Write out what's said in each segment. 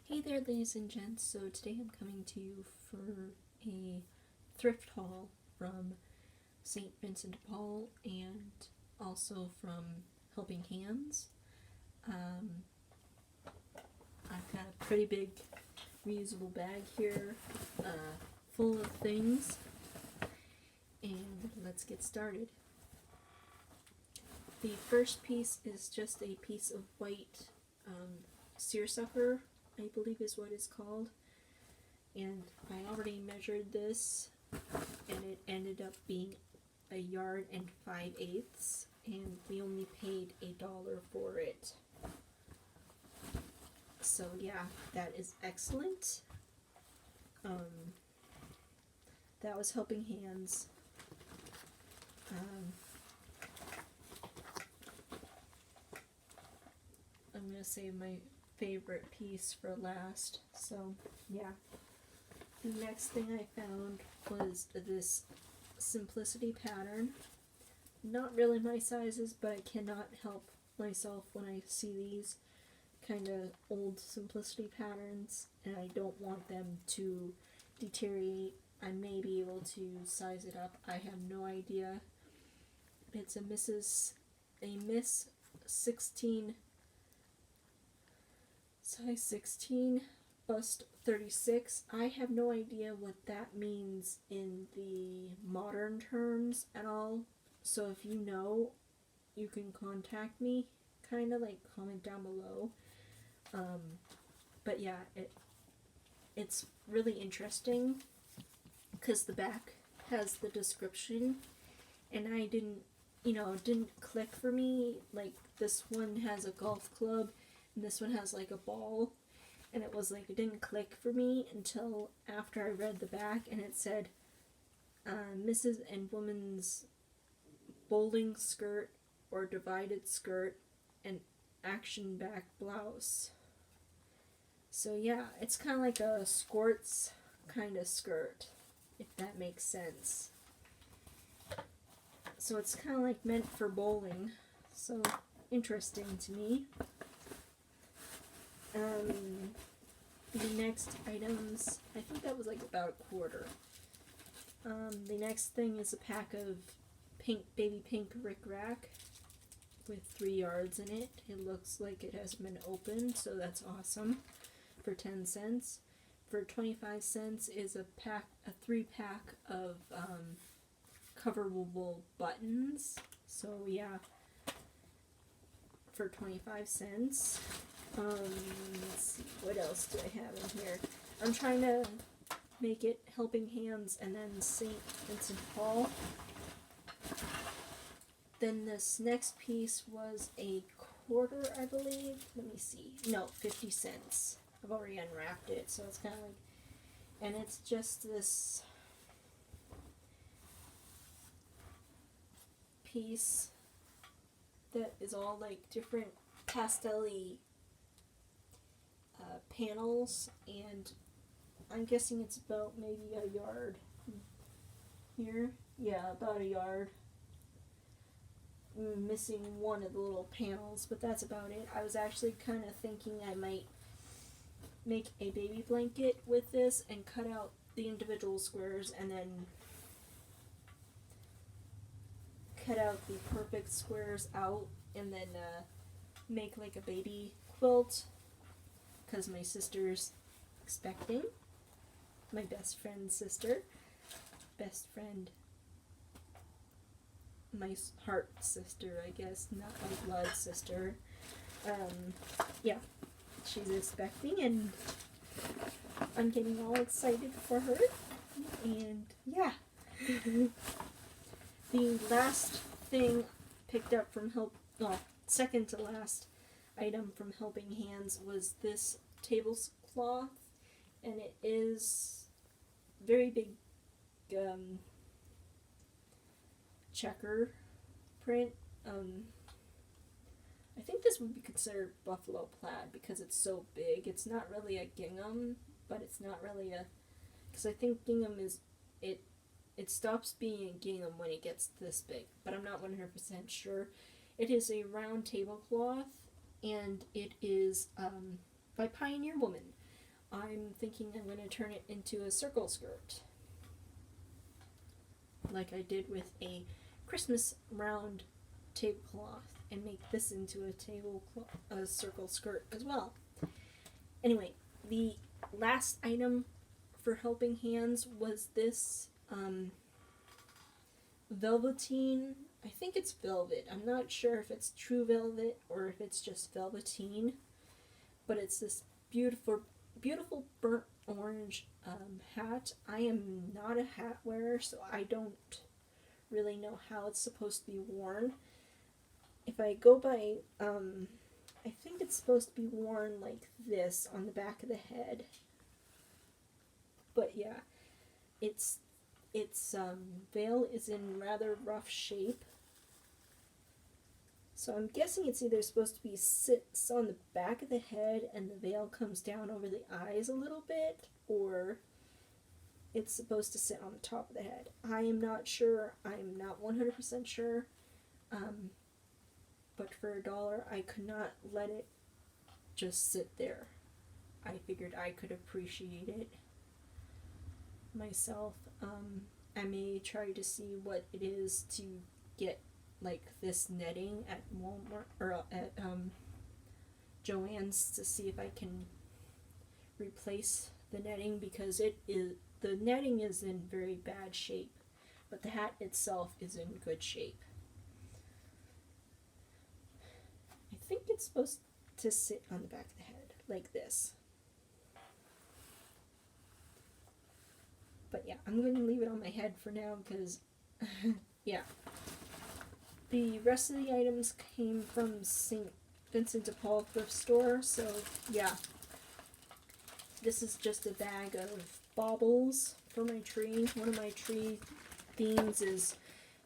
Hey there, ladies and gents. So today I'm coming to you for a thrift haul from St. Vincent de Paul and also from Helping Hands. I've got a pretty big reusable bag here full of things, and let's get started. The first piece is just a piece of white seersucker, I believe is what it's called, and I already measured this and it ended up being 1 yard and 5/8, and we only paid $1 for it. So yeah, that is excellent. That was Helping Hands. I'm gonna save my favorite piece for last. So yeah, the next thing I found was this simplicity pattern. Not really my sizes, but I cannot help myself when I see these kind of old simplicity patterns, and I don't want them to deteriorate. I may be able to size it up. I have no idea. It's a Miss 16, size 16, bust 36. I have no idea what that means in the modern terms at all. So if you know, you can contact me, kind of like comment down below. But yeah, it's really interesting because the back has the description, and I didn't, it didn't click for me. Like, this one has a golf club and this one has like a ball, and it was like, it didn't click for me until after I read the back, and it said Mrs. and Woman's bowling skirt or divided skirt and action back blouse. So yeah, it's kind of like a skirts kind of skirt, if that makes sense. So it's kind of like meant for bowling. So interesting to me. The next items, I think that was like about a quarter. The next thing is a pack of baby pink Rick Rack with 3 yards in it. It looks like it hasn't been opened, so that's awesome. For 10 cents. For 25 cents is a 3-pack of coverable buttons. So yeah, for 25 cents. Let's see, what else do I have in here? I'm trying to make it Helping Hands and then St. Vincent de Paul. Then this next piece was a quarter, I believe. Let me see. No, 50 cents. I've already unwrapped it, so it's kind of like, and it's just this piece that is all like different pastel-y panels, and I'm guessing it's about maybe 1 yard here. Yeah, about 1 yard. Missing one of the little panels, but that's about it. I was actually kind of thinking I might make a baby blanket with this and cut out the individual squares and then cut out the perfect squares out and then make like a baby quilt, because my sister's expecting. My best friend's sister. Best friend. My heart sister, I guess, not my blood sister. Yeah, she's expecting, and I'm getting all excited for her, and yeah. The last thing picked up from second to last item from Helping Hands was this tablecloth, and it is very big checker print. I think this would be considered buffalo plaid because it's so big. It's not really a gingham, but it's not really a, because I think gingham is, it stops being a gingham when it gets this big, but I'm not 100% sure. It is a round tablecloth, and it is by Pioneer Woman. I'm thinking I'm going to turn it into a circle skirt, like I did with a Christmas round tablecloth, and make this into a circle skirt as well. Anyway, the last item for helping hands was this velveteen. I think it's velvet. I'm not sure if it's true velvet or if it's just velveteen, but it's this beautiful burnt orange hat. I am not a hat wearer, so I don't really know how it's supposed to be worn. If I go by, I think it's supposed to be worn like this on the back of the head. But yeah, its veil is in rather rough shape. So I'm guessing it's either supposed to be sits on the back of the head and the veil comes down over the eyes a little bit, or it's supposed to sit on the top of the head. I am not sure. I'm not 100% sure. But for $1, I could not let it just sit there. I figured I could appreciate it myself. I may try to see what it is to get like this netting at Walmart or at Joann's to see if I can replace the netting, because the netting is in very bad shape, but the hat itself is in good shape. I think it's supposed to sit on the back of the head like this. But yeah, I'm going to leave it on my head for now because yeah. The rest of the items came from St. Vincent de Paul thrift store, so yeah. This is just a bag of baubles for my tree. One of my tree themes is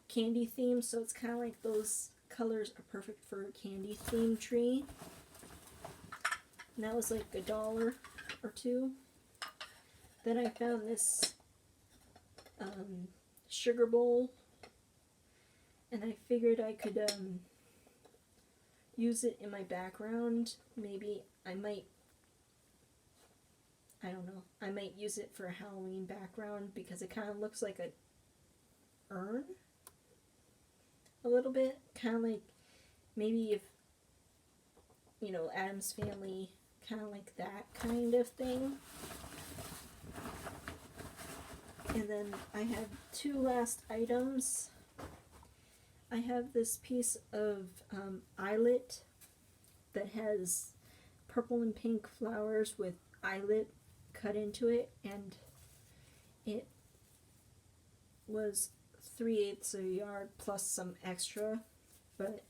candy theme, so it's kind of like those colors are perfect for a candy theme tree. And that was like $1 or $2. Then I found this sugar bowl, and I figured I could use it in my background. Maybe I might use it for a Halloween background because it kind of looks like an urn a little bit, kind of like maybe if Addams Family, kind of like that kind of thing. And then I have two last items. I have this piece of eyelet that has purple and pink flowers with eyelet cut into it, and it was 3/8 of a yard plus some extra, but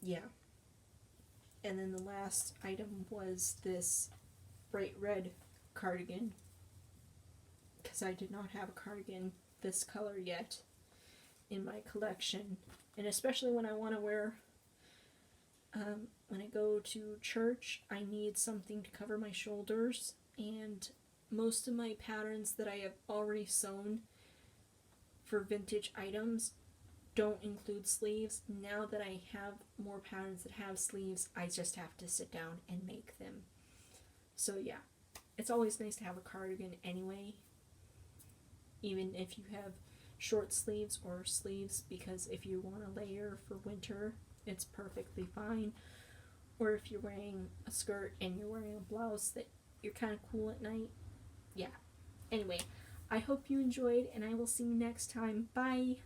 yeah. And then the last item was this bright red cardigan, because I did not have a cardigan this color yet in my collection, and especially when I want to wear when I go to church, I need something to cover my shoulders, and most of my patterns that I have already sewn for vintage items don't include sleeves. Now that I have more patterns that have sleeves, I just have to sit down and make them. So yeah, it's always nice to have a cardigan anyway, even if you have short sleeves or sleeves, because if you want to layer for winter, it's perfectly fine. Or if you're wearing a skirt and you're wearing a blouse that you're kind of cool at night. Yeah. Anyway, I hope you enjoyed, and I will see you next time. Bye!